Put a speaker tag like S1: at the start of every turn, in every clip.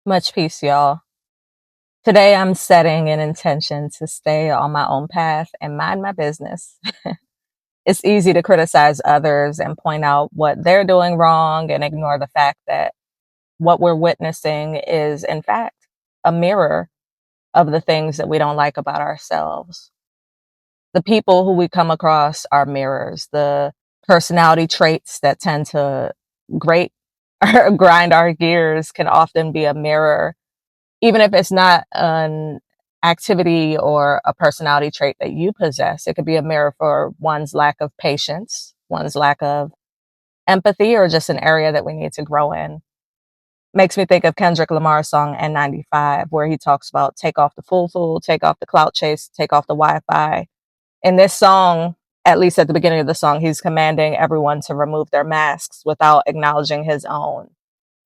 S1: Much peace, y'all. Today I'm setting an intention to stay on my own path and mind my business. It's easy to criticize others and point out what they're doing wrong and ignore the fact that what we're witnessing is, in fact, a mirror of the things that we don't like about ourselves. The people who we come across are mirrors. The personality traits that tend to grate or grind our gears can often be a mirror, even if it's not an activity or a personality trait that you possess. It could be a mirror for one's lack of patience, one's lack of empathy, or just an area that we need to grow in. Makes me think of Kendrick Lamar's song N95, where he talks about take off the fool, take off the clout chase, take off the Wi-Fi. In this song, at least at the beginning of the song, he's commanding everyone to remove their masks without acknowledging his own.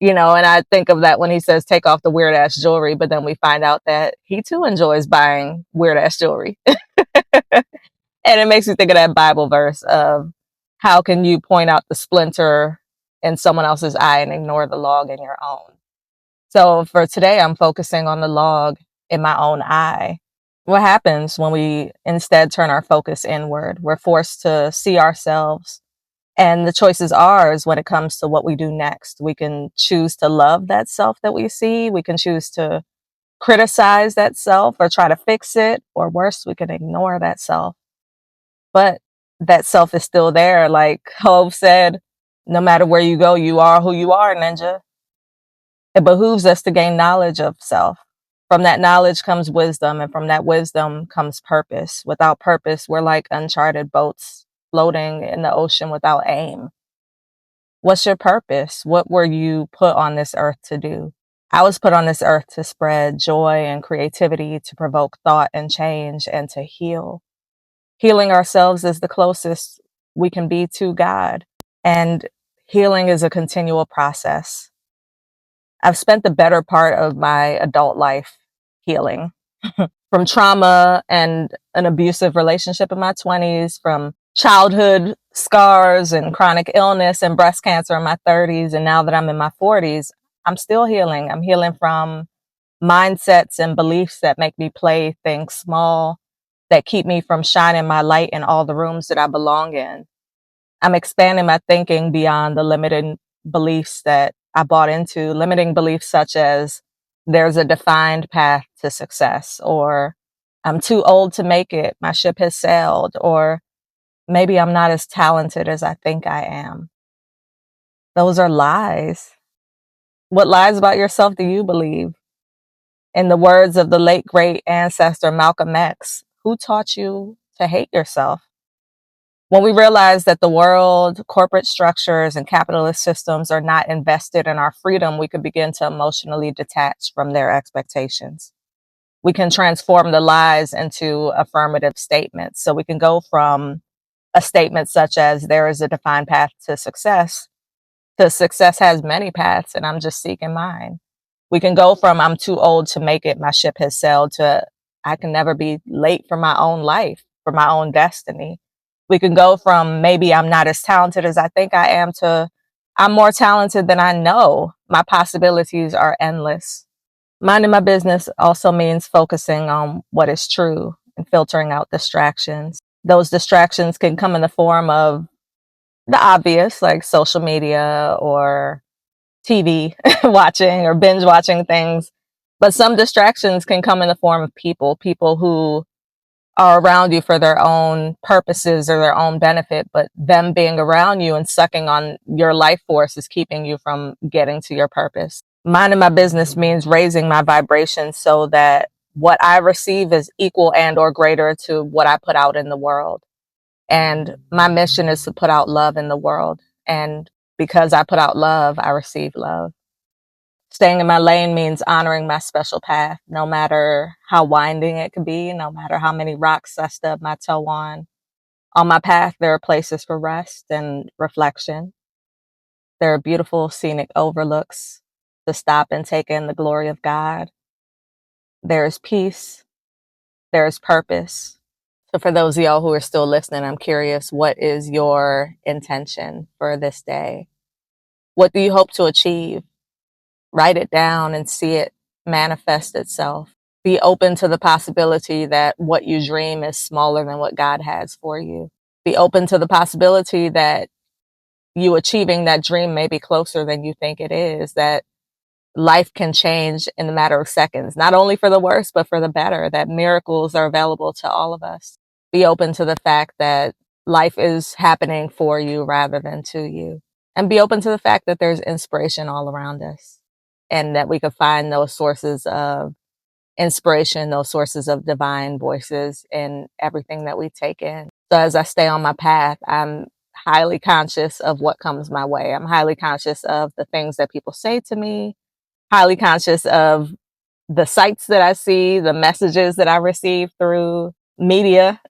S1: And I think of that when he says take off the weird ass jewelry, but then we find out that he too enjoys buying weird ass jewelry. And it makes me think of that Bible verse of how can you point out the splinter in someone else's eye and ignore the log in your own. So for today, I'm focusing on the log in my own eye. What happens when we instead turn our focus inward? We're forced to see ourselves, and the choice is ours when it comes to what we do next. We can choose to love that self that we see. We can choose to criticize that self or try to fix it, or worse, we can ignore that self. But that self is still there. Like Hove said, no matter where you go, you are who you are, ninja. It behooves us to gain knowledge of self. From that knowledge comes wisdom, and from that wisdom comes purpose. Without purpose, we're like uncharted boats floating in the ocean without aim. What's your purpose? What were you put on this earth to do? I was put on this earth to spread joy and creativity, to provoke thought and change, and to heal. Healing ourselves is the closest we can be to God. And healing is a continual process. I've spent the better part of my adult life healing from trauma and an abusive relationship in my 20s, from childhood scars and chronic illness and breast cancer in my 30s. And now that I'm in my 40s, I'm still healing. I'm healing from mindsets and beliefs that make me play things small, that keep me from shining my light in all the rooms that I belong in. I'm expanding my thinking beyond the limited beliefs that I bought into, limiting beliefs such as there's a defined path to success, or I'm too old to make it, my ship has sailed, or maybe I'm not as talented as I think I am. Those are lies. What lies about yourself do you believe? In the words of the late great ancestor Malcolm X, who taught you to hate yourself? When we realize that the world, corporate structures, and capitalist systems are not invested in our freedom, we can begin to emotionally detach from their expectations. We can transform the lies into affirmative statements. So we can go from a statement such as there is a defined path to success has many paths and I'm just seeking mine. We can go from I'm too old to make it, my ship has sailed, to I can never be late for my own life, for my own destiny. We can go from maybe I'm not as talented as I think I am to I'm more talented than I know. My possibilities are endless. Minding my business also means focusing on what is true and filtering out distractions. Those distractions can come in the form of the obvious, like social media or TV watching or binge watching things. But some distractions can come in the form of people who are around you for their own purposes or their own benefit, but them being around you and sucking on your life force is keeping you from getting to your purpose. Minding my business means raising my vibration so that what I receive is equal and or greater to what I put out in the world. And my mission is to put out love in the world. And because I put out love, I receive love. Staying in my lane means honoring my special path, no matter how winding it could be, no matter how many rocks I stub my toe on. On my path, there are places for rest and reflection. There are beautiful scenic overlooks to stop and take in the glory of God. There is peace. There is purpose. So for those of y'all who are still listening, I'm curious, what is your intention for this day? What do you hope to achieve? Write it down and see it manifest itself. Be open to the possibility that what you dream is smaller than what God has for you. Be open to the possibility that you achieving that dream may be closer than you think it is, that life can change in a matter of seconds, not only for the worse, but for the better, that miracles are available to all of us. Be open to the fact that life is happening for you rather than to you. And be open to the fact that there's inspiration all around us and that we could find those sources of inspiration, those sources of divine voices in everything that we take in. So as I stay on my path, I'm highly conscious of what comes my way. I'm highly conscious of the things that people say to me, highly conscious of the sights that I see, the messages that I receive through media,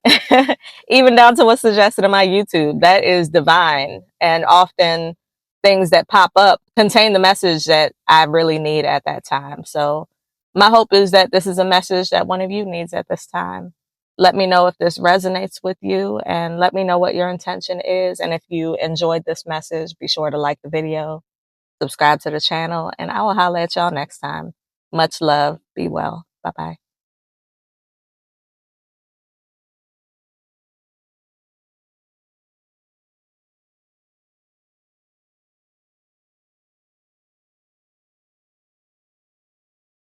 S1: even down to what's suggested on my YouTube. That is divine. And often things that pop up contain the message that I really need at that time. So my hope is that this is a message that one of you needs at this time. Let me know if this resonates with you and let me know what your intention is. And if you enjoyed this message, be sure to like the video, subscribe to the channel, and I will holler at y'all next time. Much love. Be well. Bye bye.